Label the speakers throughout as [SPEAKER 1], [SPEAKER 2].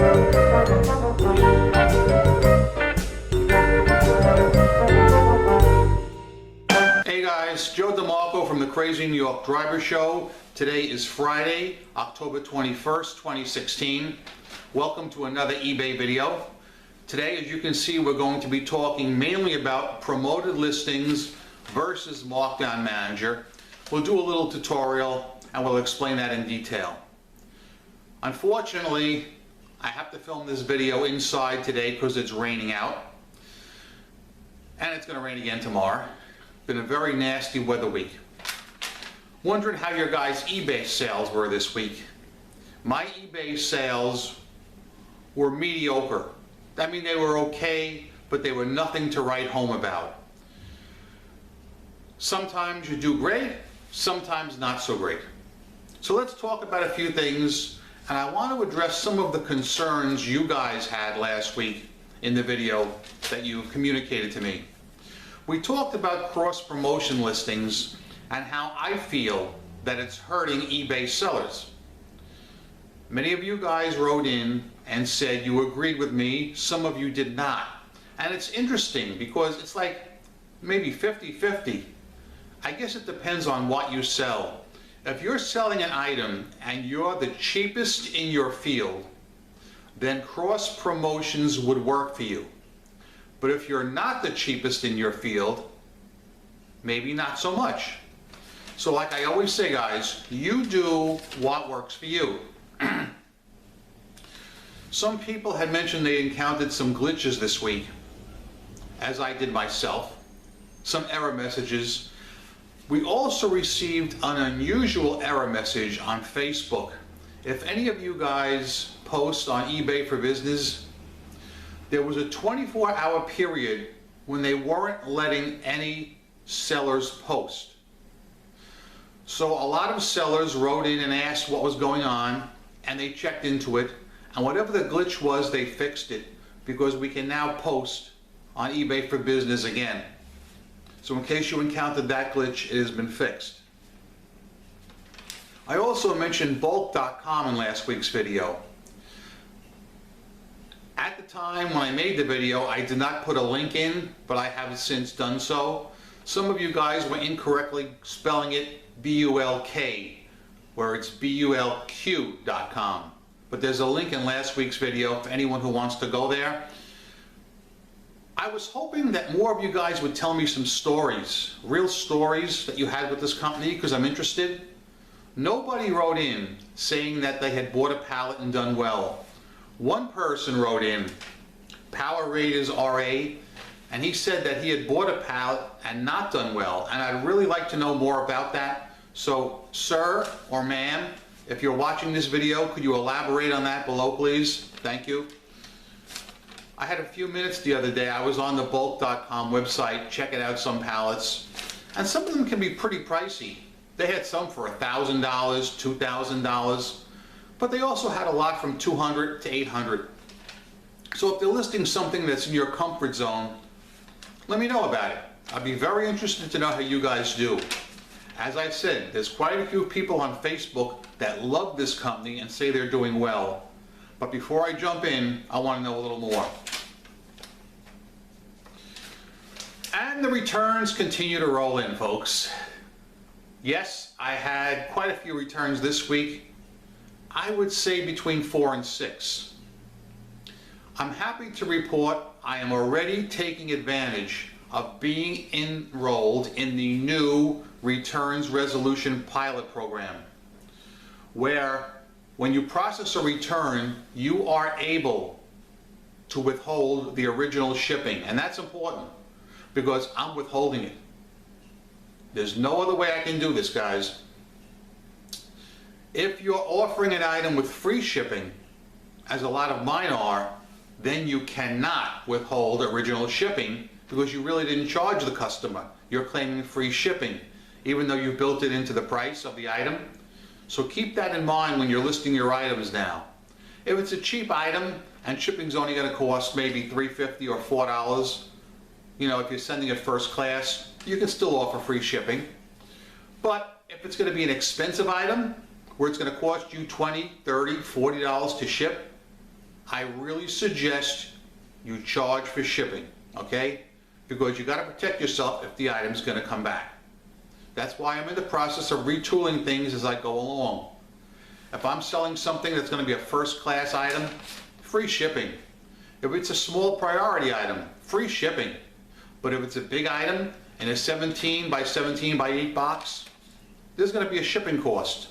[SPEAKER 1] Hey guys, Joe DeMarco from the Crazy New York Driver Show. Today is Friday, October 21st, 2016. Welcome to another eBay video. Today, as you can see, we're going to be talking mainly about promoted listings versus Markdown Manager. We'll do a little tutorial and we'll explain that in detail. Unfortunately, I have to film this video inside today because it's raining out. And it's going to rain again tomorrow. Been a very nasty weather week. Wondering how your guys' eBay sales were this week. My eBay sales were mediocre. I mean, they were okay, but they were nothing to write home about. Sometimes you do great, sometimes not so great. So let's talk about a few things, and I want to address some of the concerns you guys had last week in the video that you communicated to me. We talked about cross-promotion listings and how I feel that it's hurting eBay sellers. Many of you guys wrote in and said you agreed with me, some of you did not. And it's interesting because it's like maybe 50-50. I guess it depends on what you sell. If you're selling an item and you're the cheapest in your field, then cross promotions would work for you. But if you're not the cheapest in your field, maybe not so much. So like I always say, guys, you do what works for you. Some people had mentioned they encountered some glitches this week, as I did myself, some error messages. We also received an unusual error message on Facebook. If any of you guys post on eBay for Business, there was a 24-hour period when they weren't letting any sellers post. So a lot of sellers wrote in and asked what was going on, and they checked into it, and whatever the glitch was, they fixed it, because we can now post on eBay for Business again. So in case you encountered that glitch, it has been fixed. I also mentioned bulk.com in last week's video. At the time when I made the video, I did not put a link in, but I have since done so. Some of you guys were incorrectly spelling it B-U-L-K, where it's bulq.com. But there's a link in last week's video for anyone who wants to go there. I was hoping that more of you guys would tell me some stories, real stories that you had with this company, because I'm interested. Nobody wrote in saying that they had bought a pallet and done well. One person wrote in, Power Raiders RA, and he said that he had bought a pallet and not done well, and I'd really like to know more about that. So, sir or ma'am, if you're watching this video, could you elaborate on that below, please? Thank you. I had a few minutes the other day. I was on the bulk.com website checking out some pallets, and some of them can be pretty pricey. They had some for $1,000, $2,000, but they also had a lot from $200 to $800. So if they're listing something that's in your comfort zone, let me know about it. I'd be very interested to know how you guys do. As I said, there's quite a few people on Facebook that love this company and say they're doing well. But before I jump in, I want to know a little more. And the returns continue to roll in, folks. Yes, I had quite a few returns this week. I would say between 4 and 6. I'm happy to report I am already taking advantage of being enrolled in the new Returns Resolution Pilot Program, where when you process a return, you are able to withhold the original shipping. And that's important because I'm withholding it. There's no other way I can do this, guys. If you're offering an item with free shipping, as a lot of mine are, then you cannot withhold original shipping because you really didn't charge the customer. You're claiming free shipping, even though you built it into the price of the item. So keep that in mind when you're listing your items now. If it's a cheap item and shipping's only going to cost maybe $3.50 or $4, you know, if you're sending it first class, you can still offer free shipping. But if it's going to be an expensive item, where it's going to cost you $20, $30, $40 to ship, I really suggest you charge for shipping, okay? Because you got to protect yourself if the item's going to come back. That's why I'm in the process of retooling things as I go along. If I'm selling something that's going to be a first-class item, free shipping. If it's a small priority item, free shipping. But if it's a big item in a 17 by 17 by 8 box, there's going to be a shipping cost.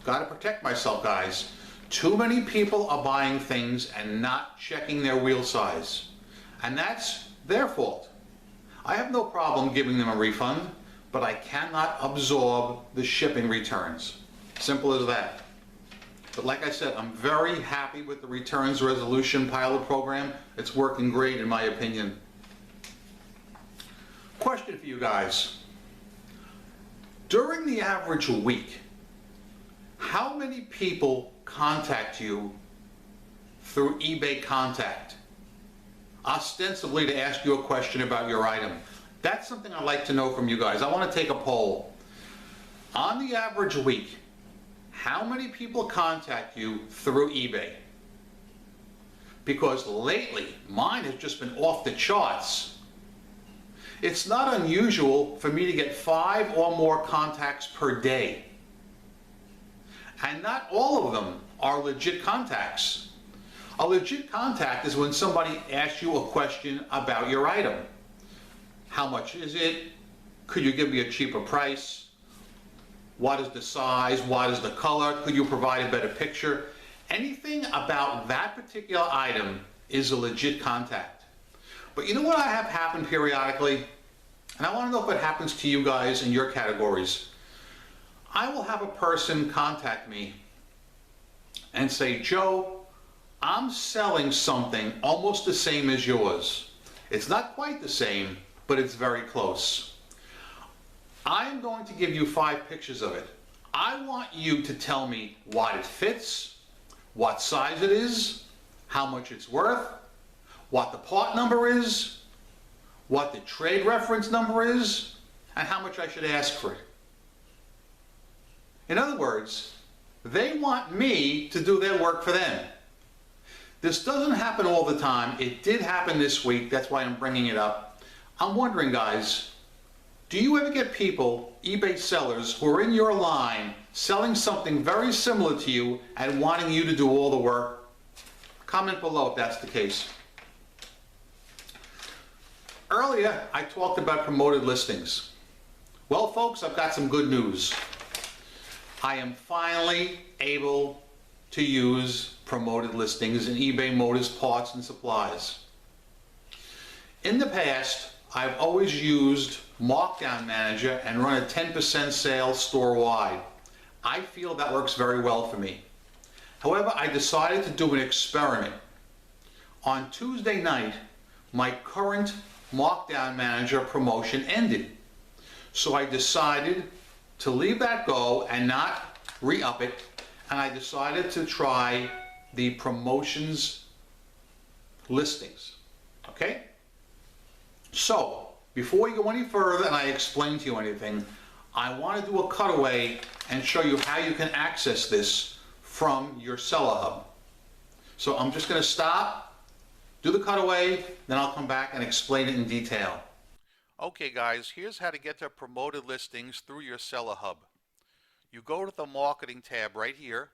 [SPEAKER 1] Got to protect myself, guys. Too many people are buying things and not checking their wheel size. And that's their fault. I have no problem giving them a refund, but I cannot absorb the shipping returns. Simple as that. But like I said, I'm very happy with the returns resolution pilot program. It's working great in my opinion. Question for you guys. During the average week, how many people contact you through eBay Contact, ostensibly to ask you a question about your item? That's something I'd like to know from you guys. I want to take a poll. On the average week, how many people contact you through eBay? Because lately, mine has just been off the charts. It's not unusual for me to get 5 or more contacts per day. And not all of them are legit contacts. A legit contact is when somebody asks you a question about your item. How much is it? Could you give me a cheaper price? What is the size? What is the color? Could you provide a better picture? Anything about that particular item is a legit contact. But you know what I have happen periodically? And I want to know if it happens to you guys in your categories. I will have a person contact me and say, Joe, I'm selling something almost the same as yours. It's not quite the same, but it's very close. I'm going to give you 5 pictures of it. I want you to tell me what it fits, what size it is, how much it's worth, what the part number is, what the trade reference number is, and how much I should ask for it. In other words, they want me to do their work for them. This doesn't happen all the time. It did happen this week. That's why I'm bringing it up. I'm wondering, guys, do you ever get people, eBay sellers, who are in your line selling something very similar to you and wanting you to do all the work? Comment below if that's the case. Earlier, I talked about promoted listings. Well, folks, I've got some good news. I am finally able to use promoted listings in eBay Motors Parts and Supplies. In the past, I've always used Markdown Manager and run a 10% sale store-wide. I feel that works very well for me. However, I decided to do an experiment. On Tuesday night, my current Markdown Manager promotion ended. So I decided to leave that go and not re-up it, and I decided to try the promotions listings. Okay? So, before we go any further and I explain to you anything, I want to do a cutaway and show you how you can access this from your Seller Hub. So I'm just going to stop, do the cutaway, then I'll come back and explain it in detail. Okay guys, here's how to get to promoted listings through your Seller Hub. You go to the Marketing tab right here.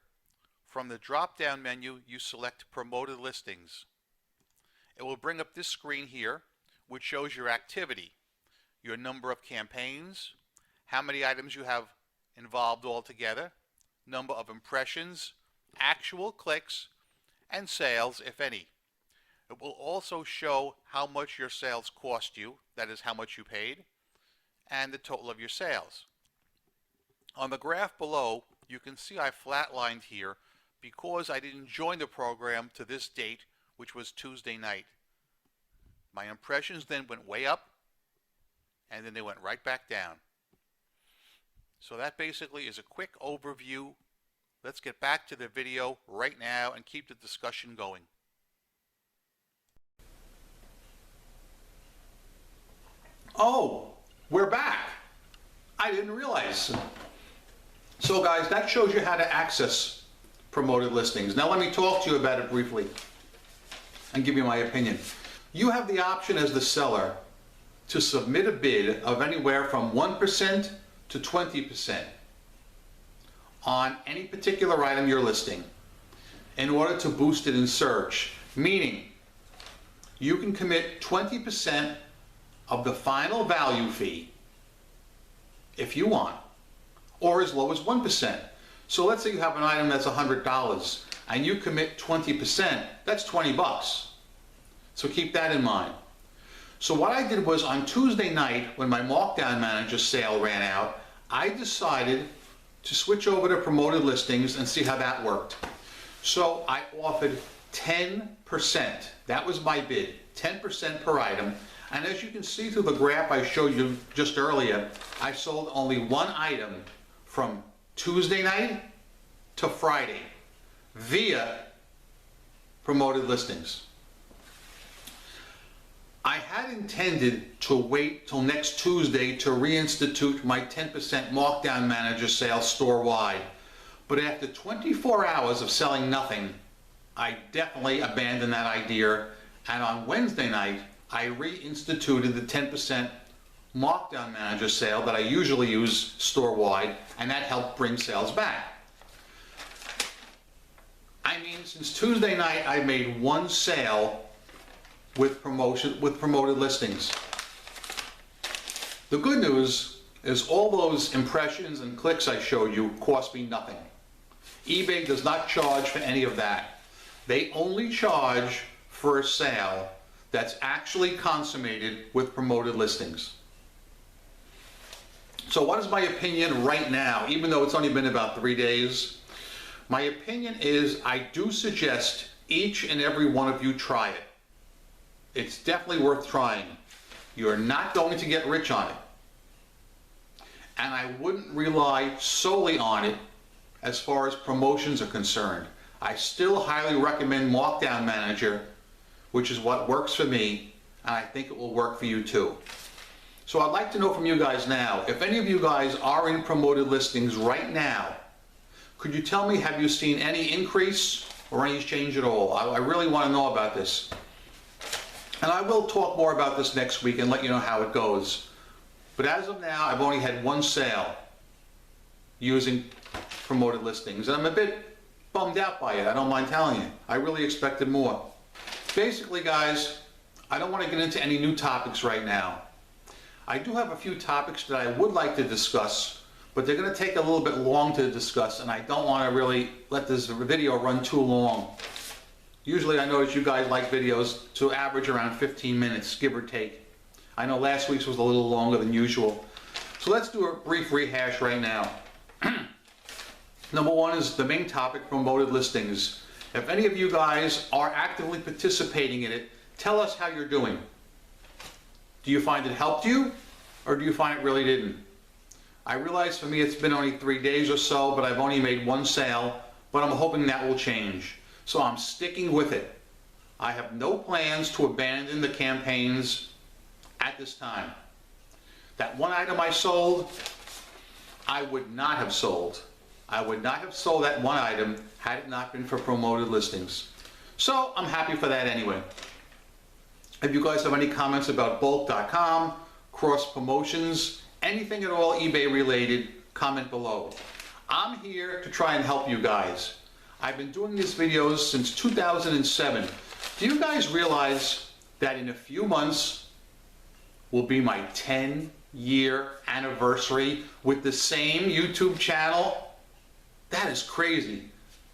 [SPEAKER 1] From the drop-down menu, you select Promoted Listings. It will bring up this screen here, which shows your activity, your number of campaigns, how many items you have involved altogether, number of impressions, actual clicks, and sales, if any. It will also show how much your sales cost you, that is how much you paid, and the total of your sales. On the graph below, you can see I flatlined here because I didn't join the program to this date, which was Tuesday night. My impressions then went way up, and then they went right back down. So that basically is a quick overview. Let's get back to the video right now and keep the discussion going. Oh, we're back. I didn't realize. So guys, that shows you how to access promoted listings. Now let me talk to you about it briefly. and give you my opinion. You have the option as the seller to submit a bid of anywhere from 1% to 20% on any particular item you're listing in order to boost it in search, meaning you can commit 20% of the final value fee if you want, or as low as 1%. So let's say you have an item that's $100 and you commit 20%, that's 20 bucks. So keep that in mind. So what I did was on Tuesday night when my Markdown Manager sale ran out, I decided to switch over to promoted listings and see how that worked. So I offered 10%. That was my bid, 10% per item. And as you can see through the graph I showed you just earlier, I sold only one item from Tuesday night to Friday via promoted listings. I had intended to wait till next Tuesday to reinstitute my 10% Markdown Manager sale store-wide, but after 24 hours of selling nothing, I definitely abandoned that idea, and on Wednesday night, I reinstituted the 10% Markdown Manager sale that I usually use store-wide, and that helped bring sales back. I mean, since Tuesday night, I made one sale with promoted listings. The good news is all those impressions and clicks I showed you cost me nothing. eBay does not charge for any of that. They only charge for a sale that's actually consummated with promoted listings. So what is my opinion right now, even though it's only been about 3 days? My opinion is I do suggest each and every one of you try it. It's definitely worth trying. You're not going to get rich on it. And I wouldn't rely solely on it as far as promotions are concerned. I still highly recommend Markdown Manager, which is what works for me, and I think it will work for you too. So I'd like to know from you guys now, if any of you guys are in promoted listings right now, could you tell me, have you seen any increase or any change at all? I really want to know about this. And I will talk more about this next week and let you know how it goes. But as of now, I've only had one sale using promoted listings, and I'm a bit bummed out by it. I don't mind telling you. I really expected more. Basically, guys, I don't want to get into any new topics right now. I do have a few topics that I would like to discuss, but they're going to take a little bit long to discuss, and I don't want to really let this video run too long. Usually I notice you guys like videos to average around 15 minutes, give or take. I know last week's was a little longer than usual. So let's do a brief rehash right now. Number one is the main topic, promoted listings. If any of you guys are actively participating in it, tell us how you're doing. Do you find it helped you, or do you find it really didn't? I realize for me it's been only 3 days or so, but I've only made one sale, but I'm hoping that will change. So I'm sticking with it. I have no plans to abandon the campaigns at this time. That one item I sold, I would not have sold. I would not have sold that one item had it not been for promoted listings. So I'm happy for that anyway. If you guys have any comments about bulk.com, cross promotions, anything at all eBay related, comment below. I'm here to try and help you guys. I've been doing these videos since 2007. Do you guys realize that in a few months will be my 10-year anniversary with the same YouTube channel? That is crazy.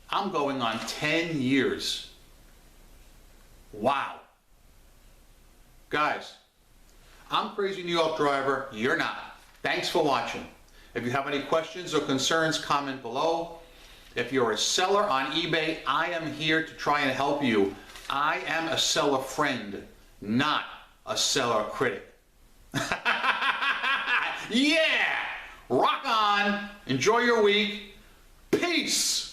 [SPEAKER 1] I'm going on 10 years. Wow. Guys, I'm Crazy New York Driver. You're not. Thanks for watching. If you have any questions or concerns, comment below. If you're a seller on eBay, I am here to try and help you. I am a seller friend, not a seller critic. Yeah! Rock on! Enjoy your week. Peace!